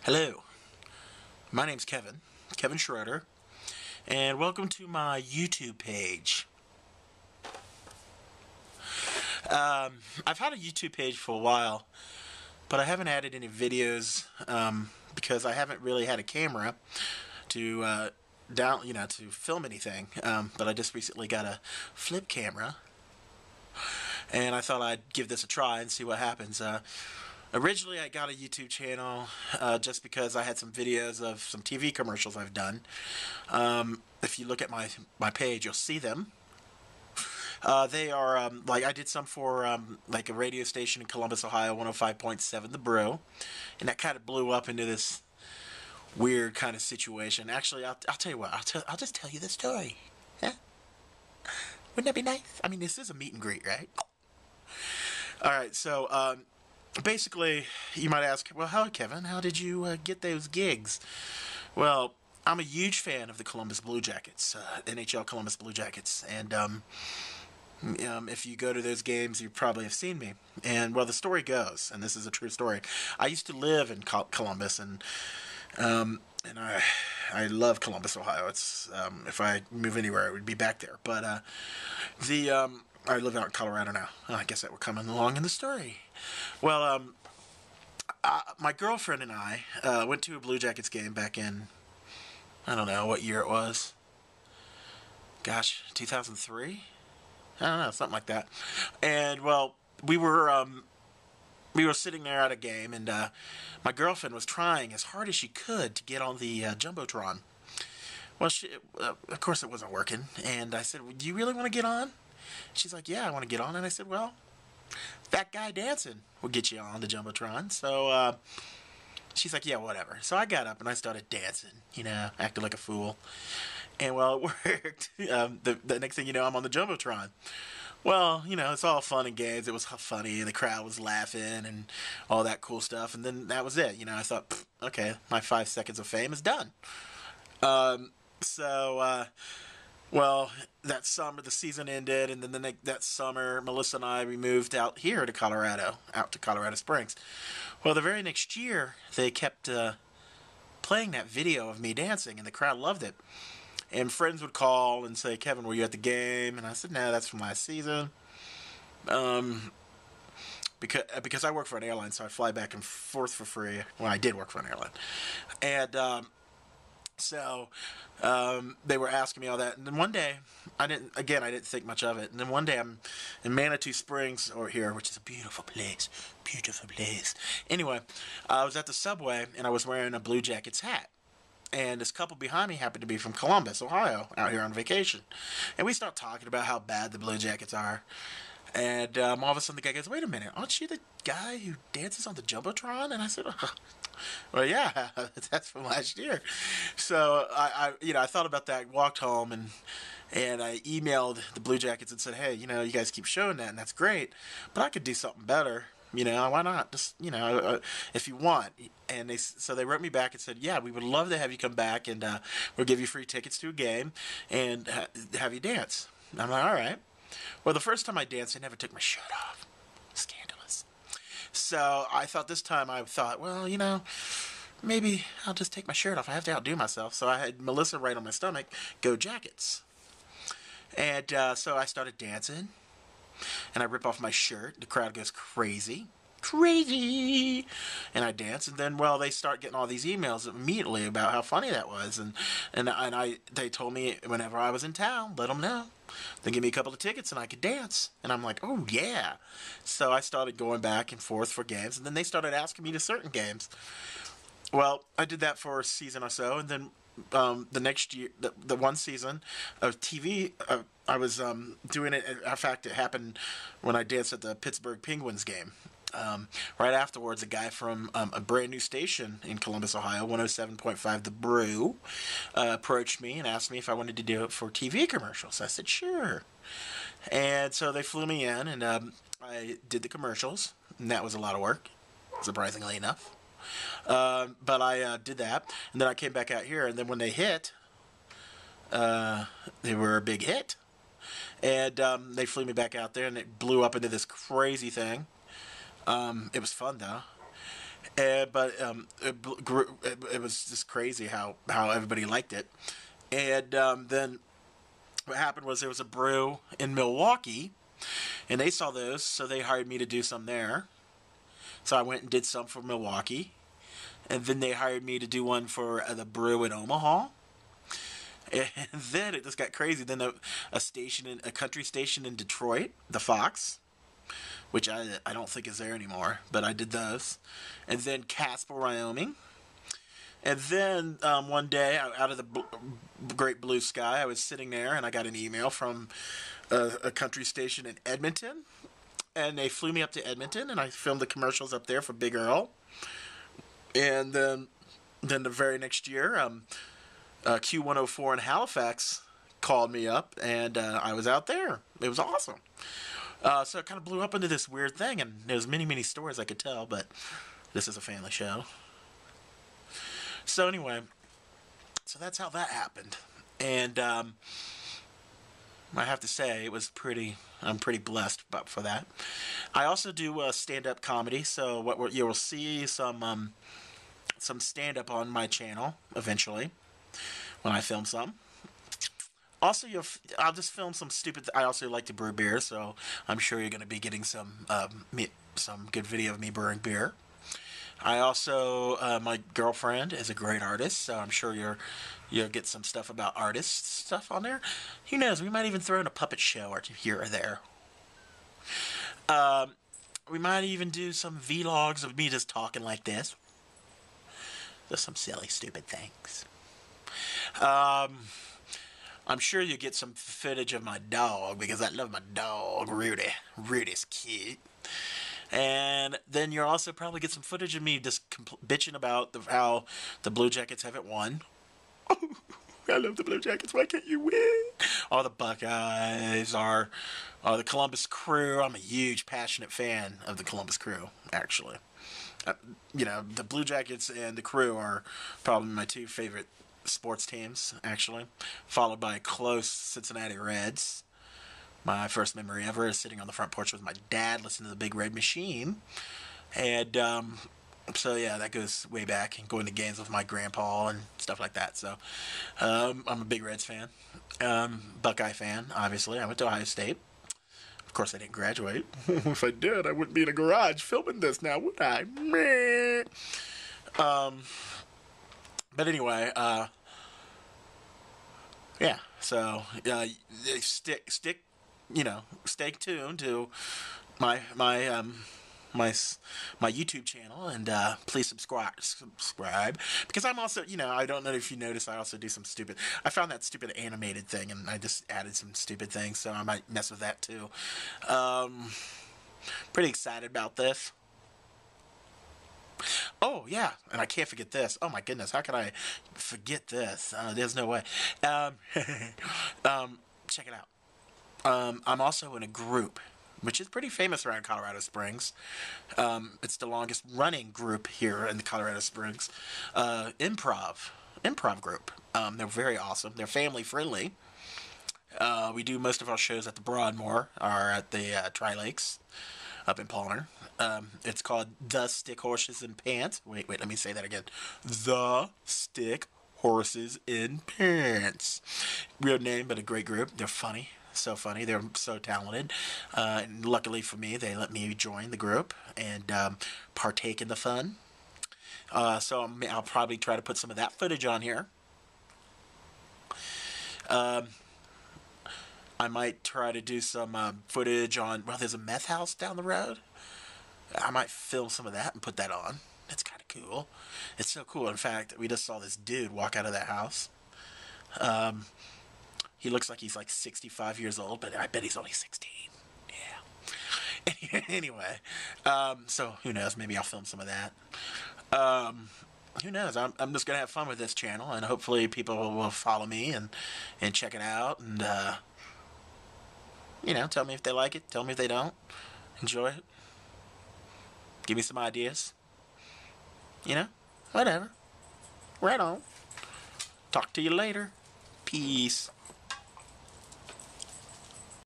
Hello, my name's Kevin Schroeder, and welcome to my YouTube page. I've had a YouTube page for a while, but I haven't added any videos because I haven't really had a camera to to film anything. But I just recently got a flip camera, and I thought I'd give this a try and see what happens. Originally, I got a YouTube channel just because I had some videos of some TV commercials I've done. If you look at my page, you'll see them. They are like I did some for like a radio station in Columbus, Ohio, 105.7 The Brew, and that kind of blew up into this weird kind of situation. Actually, I'll tell you what. I'll just tell you the story. Huh? Wouldn't that be nice? I mean, this is a meet and greet, right? All right, so. Basically, you might ask, well, how, Kevin, how did you get those gigs? Well, I'm a huge fan of the Columbus Blue Jackets, NHL Columbus Blue Jackets, and if you go to those games, you probably have seen me. And, well, the story goes, and this is a true story, I used to live in Columbus, and I love Columbus, Ohio. It's if I move anywhere, it would be back there. But I live out in Colorado now. I guess that would come along in the story. Well, my girlfriend and I went to a Blue Jackets game back in, I don't know what year it was. Gosh, 2003? I don't know, something like that. And, well, we were sitting there at a game, and my girlfriend was trying as hard as she could to get on the Jumbotron. Well, of course it wasn't working, and I said, well, do you really want to get on? She's like, yeah, I want to get on. And I said, well, that guy dancing will get you on the Jumbotron. So she's like, yeah, whatever. So I got up and I started dancing, acting like a fool. And, well, it worked. The next thing you know, I'm on the Jumbotron. Well, it's all fun and games. It was funny. The crowd was laughing and all that cool stuff. And then that was it. I thought, okay, my 5 seconds of fame is done. Well, that summer, the season ended, and then that summer, Melissa and we moved out here to Colorado, out to Colorado Springs. Well, the very next year, they kept playing that video of me dancing, and the crowd loved it. And friends would call and say, Kevin, were you at the game? And I said, no, that's from last season. Because I work for an airline, so I fly back and forth for free. Well, I did work for an airline. And so they were asking me all that, and then one day I didn't think much of it. And then one day I'm in Manitou Springs over here, which is a beautiful place. Anyway, I was at the subway and I was wearing a Blue Jackets hat, and this couple behind me happened to be from Columbus, Ohio, out here on vacation, and we start talking about how bad the Blue Jackets are. And all of a sudden the guy goes, wait a minute, aren't you the guy who dances on the Jumbotron? And I said, oh, well, yeah, that's from last year. So I thought about that, walked home, and I emailed the Blue Jackets and said, hey, you guys keep showing that, and that's great, but I could do something better. Why not? Just, if you want. And they wrote me back and said, yeah, we would love to have you come back, and we'll give you free tickets to a game and have you dance. I'm like, all right. Well, the first time I danced, I never took my shirt off. Scandalous. So I thought this time, well, maybe I'll just take my shirt off. I have to outdo myself. So I had Melissa write on my stomach, go Jackets. And so I started dancing, and I rip off my shirt. The crowd goes crazy. And I dance, and then, well, they start getting all these emails immediately about how funny that was, and they told me whenever I was in town, let them know. They give me a couple of tickets and I could dance, and I'm like, oh yeah. So I started going back and forth for games, and then they started asking me to certain games. Well, I did that for a season or so, and then the next year, the one season of TV, I was doing it. In fact, it happened when I danced at the Pittsburgh Penguins game. Right afterwards, a guy from a brand new station in Columbus, Ohio, 107.5 The Brew, approached me and asked me if I wanted to do it for TV commercials. I said, sure. And so they flew me in, and I did the commercials, and that was a lot of work, surprisingly enough. But I did that, and then I came back out here, and then when they hit, they were a big hit. And they flew me back out there, and it blew up into this crazy thing. It was fun, though. It was just crazy how everybody liked it. And then what happened was there was a brew in Milwaukee, and they saw those, so they hired me to do some there. So I went and did some for Milwaukee, and then they hired me to do one for the brew in Omaha. And then it just got crazy. Then a country station in Detroit, the Fox, which I don't think is there anymore, but I did those. And then Casper, Wyoming. And then one day, out of the great blue sky, I was sitting there and I got an email from a country station in Edmonton. And they flew me up to Edmonton and I filmed the commercials up there for Big Earl. And then the very next year, Q104 in Halifax called me up and I was out there. It was awesome. So it kind of blew up into this weird thing, and there's many, many stories I could tell, but this is a family show. So anyway, so that's how that happened. And I have to say, I'm pretty blessed for that. I also do stand-up comedy, so you will see some stand-up on my channel eventually when I film some. Also, I'll just film some stupid. I also like to brew beer, so I'm sure you're going to be getting some good video of me brewing beer. I also, my girlfriend is a great artist, so I'm sure you'll get some stuff about artists stuff on there. Who knows? We might even throw in a puppet show or here or there. We might even do some vlogs of me just talking like this. Just some silly, stupid things. I'm sure you get some footage of my dog because I love my dog, Rudy. Rudy's cute. And then you'll also probably get some footage of me just bitching about how the Blue Jackets haven't won. I love the Blue Jackets. Why can't you win? All the Buckeyes are the Columbus Crew. I'm a huge, passionate fan of the Columbus Crew, actually. The Blue Jackets and the Crew are probably my two favorite sports teams, actually, followed by close Cincinnati Reds. My first memory ever is sitting on the front porch with my dad listening to the Big Red Machine. And so yeah, that goes way back, and going to games with my grandpa and stuff like that. So I'm a big Reds fan. Buckeye fan, obviously. I went to Ohio State. Of course, I didn't graduate. If I did, I wouldn't be in a garage filming this now, would I? But anyway, yeah. So stay tuned to my YouTube channel, and please subscribe, because I'm also, I don't know if you noticed, I also do some stupid. I found that stupid animated thing, and I just added some stupid things, so I might mess with that too. Pretty excited about this. Oh, yeah, and I can't forget this. Oh, my goodness, how can I forget this? There's no way. Check it out. I'm also in a group, which is pretty famous around Colorado Springs. It's the longest running group here in the Colorado Springs. Improv group. They're very awesome. They're family friendly. We do most of our shows at the Broadmoor, or at the Tri-Lakes up in Palmer. It's called The Stick Horses and Pants. Wait, let me say that again. The Stick Horses in Pants. Weird name, but a great group. They're funny. So funny. They're so talented. And luckily for me, they let me join the group and partake in the fun. So I'll probably try to put some of that footage on here. I might try to do some footage on, well, there's a meth house down the road. I might film some of that and put that on. That's kind of cool. It's so cool. In fact, we just saw this dude walk out of that house. He looks like he's like 65 years old, but I bet he's only 16. Yeah. Anyway, so who knows? Maybe I'll film some of that. Who knows? I'm just gonna have fun with this channel, and hopefully people will follow me and check it out, and tell me if they like it, tell me if they don't. Enjoy it. Give me some ideas. Whatever. Right on. Talk to you later. Peace.